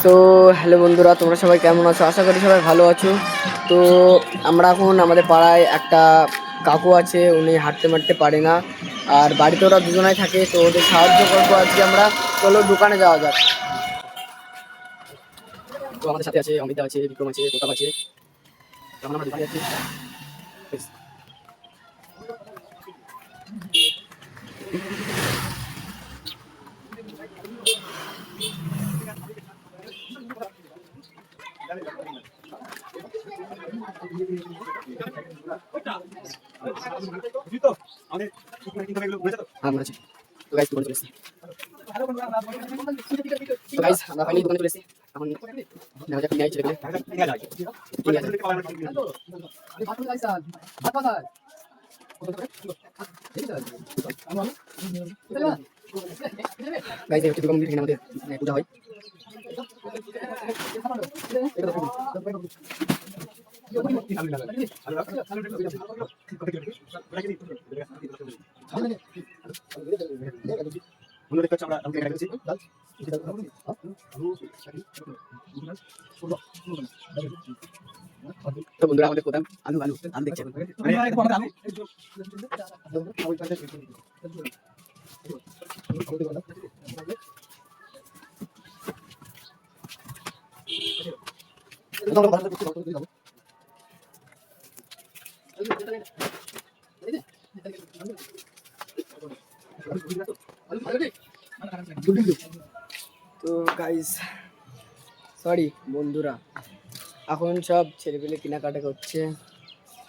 So hello বন্ধুরা, তোমরা সবাই কেমন আছো? আশা করি সবাই ভালো আছো। তো আমরা এখন আমাদের পাড়ায় একটা কাকু আছে, উনি হাঁটতে মারতে পারে না, আর বাড়িতে ওরা দুজনাই থাকে, তো ওদের সাহায্য করবো আজকে আমরা। চলো দোকানে যাওয়া যাক। তো আমাদের সাথে আছে অমিতা আছে, বিক্রম আছে, প্রতাপ আছে। তখন আমরা দোকানে যাচ্ছি। হ্যাঁ মনে আছে। তো গাইস দোকানে চলে এসেছি। তো গাইস আমরা ফাইনালি দোকানে চলে এসেছি। এখন দেখা যাক কি নাই ছেলেগুলো। গাইস এই হচ্ছে দোকান, এখানে আমাদের পূজা হয়। তো বন্ধুরা আমাদের প্রধান আলু আলু আলু দেখছে এখন। তো গাইস সরি বন্ধুরা, এখন সব ছেলেপেলে কেনাকাটা করছে।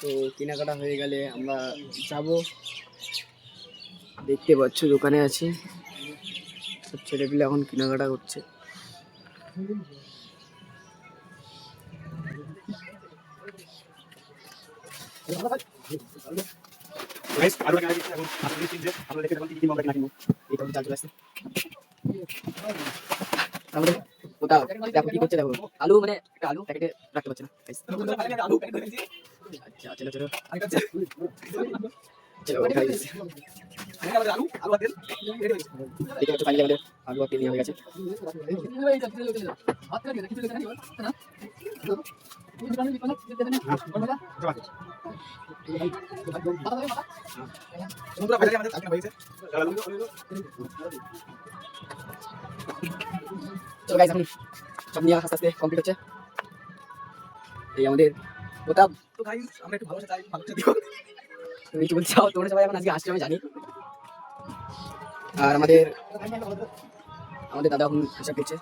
তো কেনাকাটা হয়ে গেলে আমরা যাব। দেখতে পাচ্ছ দোকানে আছি, সব ছেলেপেলে এখন কেনাকাটা করছে। কোথাও দেখো কি করছে, দেখো আলু, মানে একটা আলু প্যাকেটে রাখতে পারছে না। আচ্ছা চলো চলো চলো খাই দিচ্ছি। দেখতে পাচ্ছ ফাইনালি আমাদের আলু আর তেল নিয়ে হয়ে গেছে। চলো গাইস এখন সব নিয়ে আস্তে আস্তে কমপ্লিট হচ্ছে। এই আমাদের প্রতাপ। তো গাইস আমরা একটু ভালোবাসা চাই, ভালোবাসা দিও। তুমি কি বলছো? তোমরা সবাই এখন আজকে আসছে আমি জানি। আর আমাদের দাদা এখন হিসাব দিচ্ছে।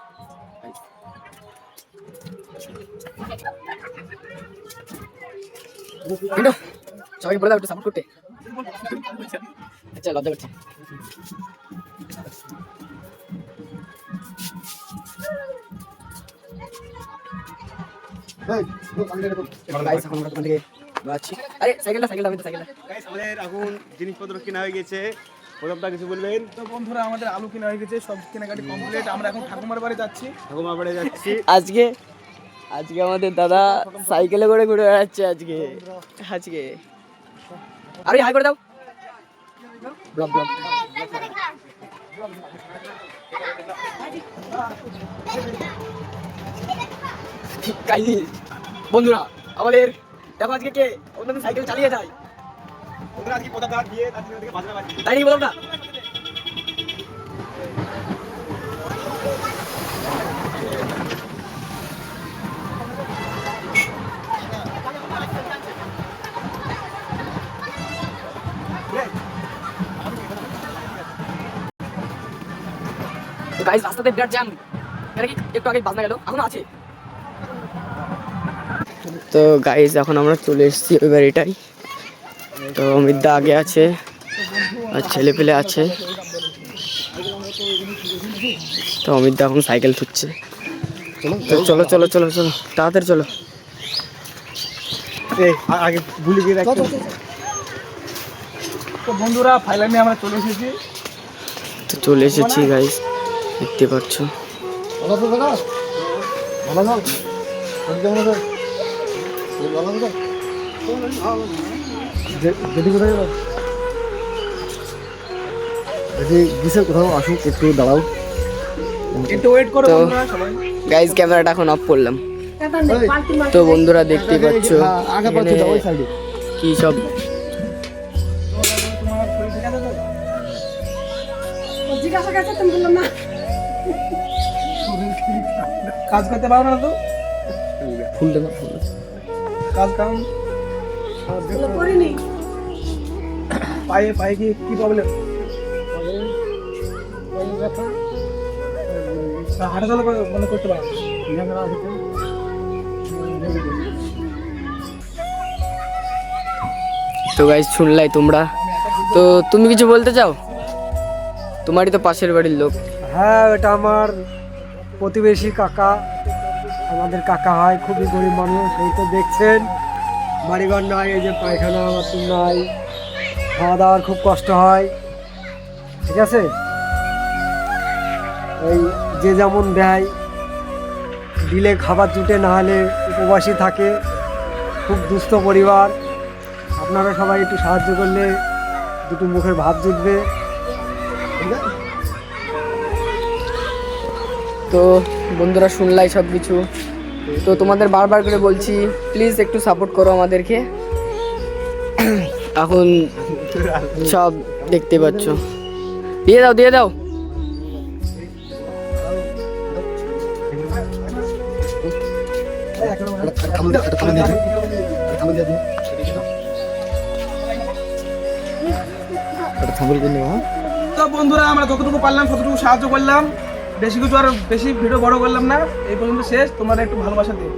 সবাইকে বলে দাও একটু সাপোর্ট করতে। আচ্ছা লজ্জা করছে। এখন জিনিসপত্র কেনা হয়ে গেছে। প্রথমটা কিছু বলবেন? তো বন্ধুরা আমাদের আলু কেনা হয়ে গেছে, সব কেনাকাটি কমপ্লিট। আমরা এখন ঠাকুমার বাড়ি যাচ্ছি। ঠাকুমার বাড়ি যাচ্ছি। আজকে আমাদের দাদা সাইকেলে করে ঘুরে বেড়াচ্ছে আজকে। আরে হাই করে দাও। ব্লগ ব্লগ বন্ধুরা আমাদের দেখো আজকে কে অন্যদিন সাইকেল চালিয়ে যায়, তাই নাকি বললাম না? তো গাইস রাস্তাতে বিরাট জ্যাম, এটা কি একটু আগে বাজনা গেল, এখনো আছে। তো গাইস এখন আমরা চলে এসেছি ওই বাড়িটাই। তো অমিতদা আগে আছে আর ছেলে পেলে আছে। তো অমিতদা এখন সাইকেল ছুটছে। তো চলো চলো চলো চলো তাড়াতাড়ি চলো। আগে ভুলে গিয়ে রাখতে। তো বন্ধুরা ফাইনালি আমরা চলে এসেছি। তো চলে এসেছি গাইস, দেখতে পাচ্ছ। কোথাও আসুক, একটু দাঁড়াও, একটু ওয়েট করো তো বন্ধুরা সবাই। গাইজ ক্যামেরাটা এখন অফ করলাম। তো বন্ধুরা দেখতে পাচ্ছ এখানে কি সব তোমার শরীর ঠিক আছে তো? কাজ করতে পারো না তো? কাজ কাম পায়ে পায়ে কি প্রবলেম? হাঁটা চলা মানে করতে পারো? তো গাইজ শুনলাই তোমরা, তো তুমি কিছু বলতে চাও? তোমারই তো পাশের বাড়ির লোক। হ্যাঁ, এটা আমার প্রতিবেশী কাকা, আমাদের কাকা হয়, খুবই গরিব মানুষ। এই তো দেখছেন বাড়িঘর নাই, এই যে পায়খানা বাথরুম নাই, খাওয়া দাওয়ার খুব কষ্ট হয়, ঠিক আছে। এই যে যেমন দেয়, দিলে খাবার জুটে, না হলে উপবাসী থাকে, খুব দুস্থ পরিবার। আপনারা সবাই একটু সাহায্য করলে দুটো মুখের ভাত জুটবে। তো বন্ধুরা শুনলাই সব কিছু, তো তোমাদের বারবার করে বলছি প্লিজ একটু সাপোর্ট করো আমাদেরকে। এখন সব দেখতে পাচ্ছ, দিয়ে দাও দিয়ে দাও। তো বন্ধুরা আমরা যতটুকু পারলাম ততটুকু সাহায্য করলাম, বেশি কিছু আর বেশি ভিডিও বড় করলাম না। এই পর্যন্ত শেষ, তোমরা একটু ভালোবাসা দিও।